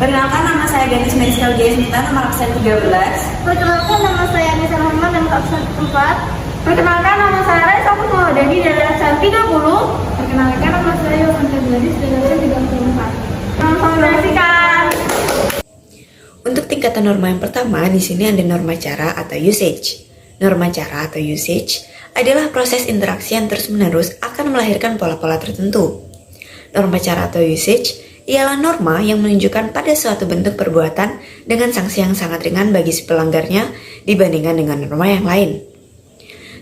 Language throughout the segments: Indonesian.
Perkenalkan, nama saya Ganis Meriska Wijayasmita, nomor absen 13. Perkenalkan, nama saya Anissa Rahman, nomor absen 4. Perkenalkan, nama saya Rais Aku Mawadani dari absen 30. Perkenalkan, nama saya Yosanta Gladys dari absen 34. Menginformasikan. Untuk tingkatan norma yang pertama, di sini ada norma cara atau usage. Norma cara atau usage adalah proses interaksi yang terus-menerus akan melahirkan pola-pola tertentu. Norma cara atau usage ialah norma yang menunjukkan pada suatu bentuk perbuatan dengan sanksi yang sangat ringan bagi si pelanggarnya dibandingkan dengan norma yang lain.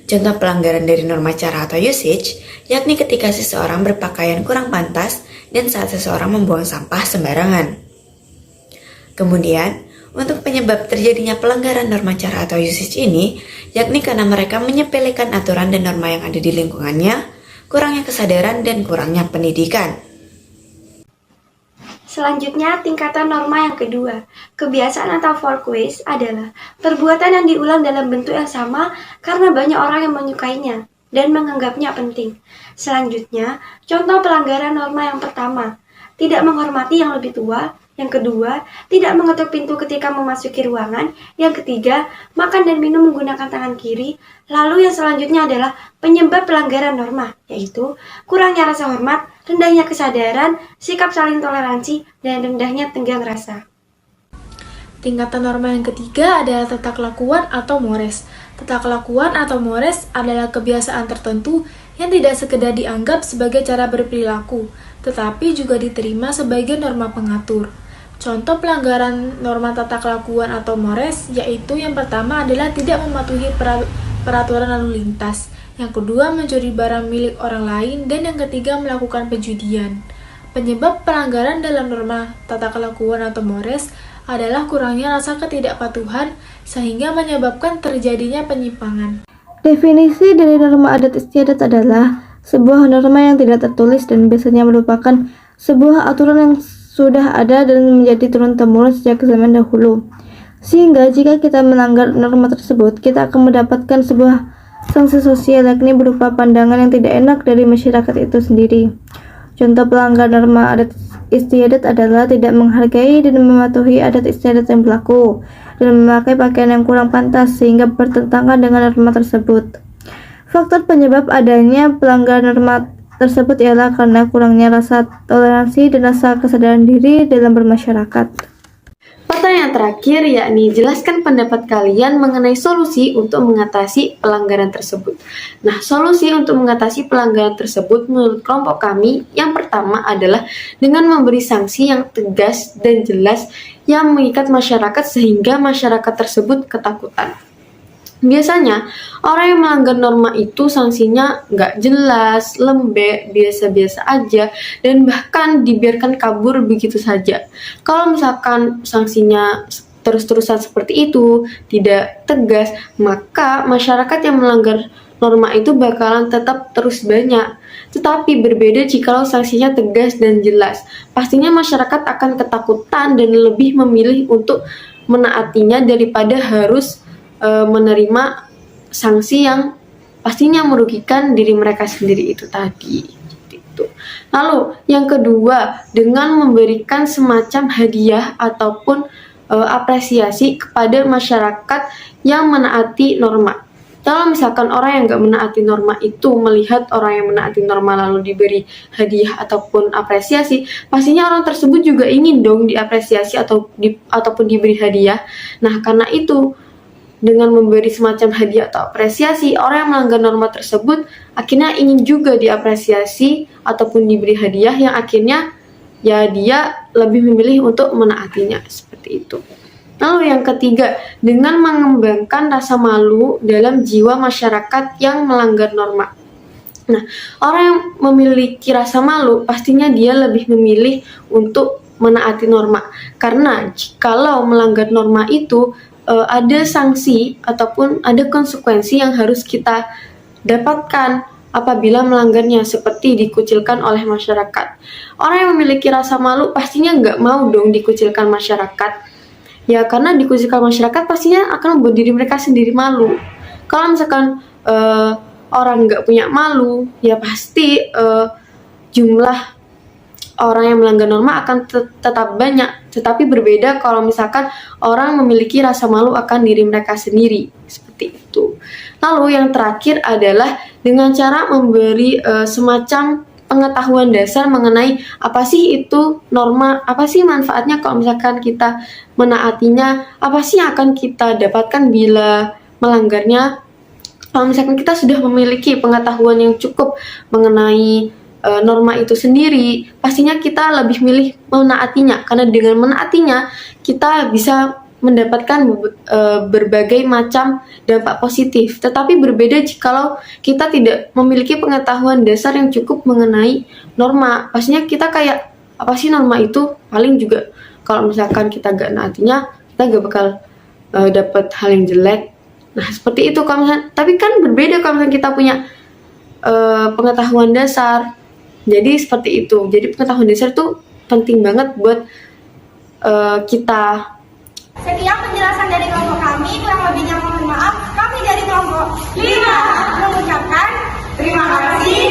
Contoh pelanggaran dari norma cara atau usage, yakni ketika seseorang berpakaian kurang pantas dan saat seseorang membuang sampah sembarangan. Kemudian, untuk penyebab terjadinya pelanggaran norma cara atau usage ini, yakni karena mereka menyepelekan aturan dan norma yang ada di lingkungannya, kurangnya kesadaran dan kurangnya pendidikan. Selanjutnya, tingkatan norma yang kedua. Kebiasaan atau folkways adalah perbuatan yang diulang dalam bentuk yang sama karena banyak orang yang menyukainya dan menganggapnya penting. Selanjutnya, contoh pelanggaran norma yang pertama, tidak menghormati yang lebih tua. Yang kedua, tidak mengetuk pintu ketika memasuki ruangan. Yang ketiga, makan dan minum menggunakan tangan kiri. Lalu yang selanjutnya adalah penyebab pelanggaran norma, yaitu kurangnya rasa hormat, rendahnya kesadaran, sikap saling toleransi, dan rendahnya tenggang rasa. Tingkatan norma yang ketiga adalah tata kelakuan atau mores. Tata kelakuan atau mores adalah kebiasaan tertentu yang tidak sekedar dianggap sebagai cara berperilaku, tetapi juga diterima sebagai norma pengatur. Contoh pelanggaran norma tata kelakuan atau mores yaitu yang pertama adalah tidak mematuhi peraturan lalu lintas, yang kedua mencuri barang milik orang lain, dan yang ketiga melakukan penjudian. Penyebab pelanggaran dalam norma tata kelakuan atau mores adalah kurangnya rasa ketidakpatuhan sehingga menyebabkan terjadinya penyimpangan. Definisi dari norma adat istiadat adalah sebuah norma yang tidak tertulis dan biasanya merupakan sebuah aturan yang sudah ada dan menjadi turun-temurun sejak zaman dahulu. Sehingga jika kita melanggar norma tersebut, kita akan mendapatkan sebuah sanksi sosial, yakni berupa pandangan yang tidak enak dari masyarakat itu sendiri. Contoh pelanggar norma adat istiadat adalah tidak menghargai dan mematuhi adat istiadat yang berlaku, dan memakai pakaian yang kurang pantas sehingga bertentangan dengan norma tersebut. Faktor penyebab adanya pelanggaran norma tersebut ialah karena kurangnya rasa toleransi dan rasa kesadaran diri dalam bermasyarakat. Pertanyaan terakhir yakni jelaskan pendapat kalian mengenai solusi untuk mengatasi pelanggaran tersebut. Nah, solusi untuk mengatasi pelanggaran tersebut menurut kelompok kami yang pertama adalah dengan memberi sanksi yang tegas dan jelas yang mengikat masyarakat sehingga masyarakat tersebut ketakutan. Biasanya, orang yang melanggar norma itu sanksinya nggak jelas, lembek, biasa-biasa aja, dan bahkan dibiarkan kabur begitu saja. Kalau misalkan sanksinya terus-terusan seperti itu, tidak tegas, maka masyarakat yang melanggar norma itu bakalan tetap terus banyak. Tetapi berbeda jikalau sanksinya tegas dan jelas. Pastinya masyarakat akan ketakutan dan lebih memilih untuk menaatinya daripada harus menerima sanksi yang pastinya merugikan diri mereka sendiri itu tadi. Gitu. Lalu yang kedua, dengan memberikan semacam hadiah ataupun apresiasi kepada masyarakat yang menaati norma. Kalau misalkan orang yang nggak menaati norma itu melihat orang yang menaati norma lalu diberi hadiah ataupun apresiasi, pastinya orang tersebut juga ingin dong diapresiasi ataupun diberi hadiah. Nah, karena itu dengan memberi semacam hadiah atau apresiasi, orang yang melanggar norma tersebut akhirnya ingin juga diapresiasi ataupun diberi hadiah yang akhirnya ya dia lebih memilih untuk menaatinya seperti itu. Lalu yang ketiga, dengan mengembangkan rasa malu dalam jiwa masyarakat yang melanggar norma. Nah, orang yang memiliki rasa malu pastinya dia lebih memilih untuk menaati norma. Karena jikalau melanggar norma itu ada sanksi ataupun ada konsekuensi yang harus kita dapatkan apabila melanggarnya, seperti dikucilkan oleh masyarakat. Orang yang memiliki rasa malu pastinya nggak mau dong dikucilkan masyarakat. Ya, karena dikucilkan masyarakat pastinya akan membuat diri mereka sendiri malu. Kalau misalkan orang nggak punya malu, ya pasti jumlah orang yang melanggar norma akan tetap banyak. Tetapi berbeda kalau misalkan orang memiliki rasa malu akan diri mereka sendiri. Seperti itu. Lalu yang terakhir adalah dengan cara memberi semacam pengetahuan dasar mengenai apa sih itu norma, apa sih manfaatnya kalau misalkan kita menaatinya, apa sih yang akan kita dapatkan bila melanggarnya. Kalau misalkan kita sudah memiliki pengetahuan yang cukup mengenai norma itu sendiri, pastinya kita lebih milih menaatinya, karena dengan menaatinya kita bisa mendapatkan berbagai macam dampak positif. Tetapi berbeda jikalau kita tidak memiliki pengetahuan dasar yang cukup mengenai norma. Pastinya kita kayak, apa sih norma itu? Paling juga kalau misalkan kita gak naatinya, kita gak bakal dapat hal yang jelek. Nah seperti itu. Tapi kan berbeda kalau misalkan kita punya pengetahuan dasar. Jadi seperti itu. Jadi pengetahuan dasar itu penting banget buat kita. Sekian penjelasan dari kelompok kami, kurang lebihnya mohon maaf. Kami dari kelompok 5 mengucapkan terima kasih.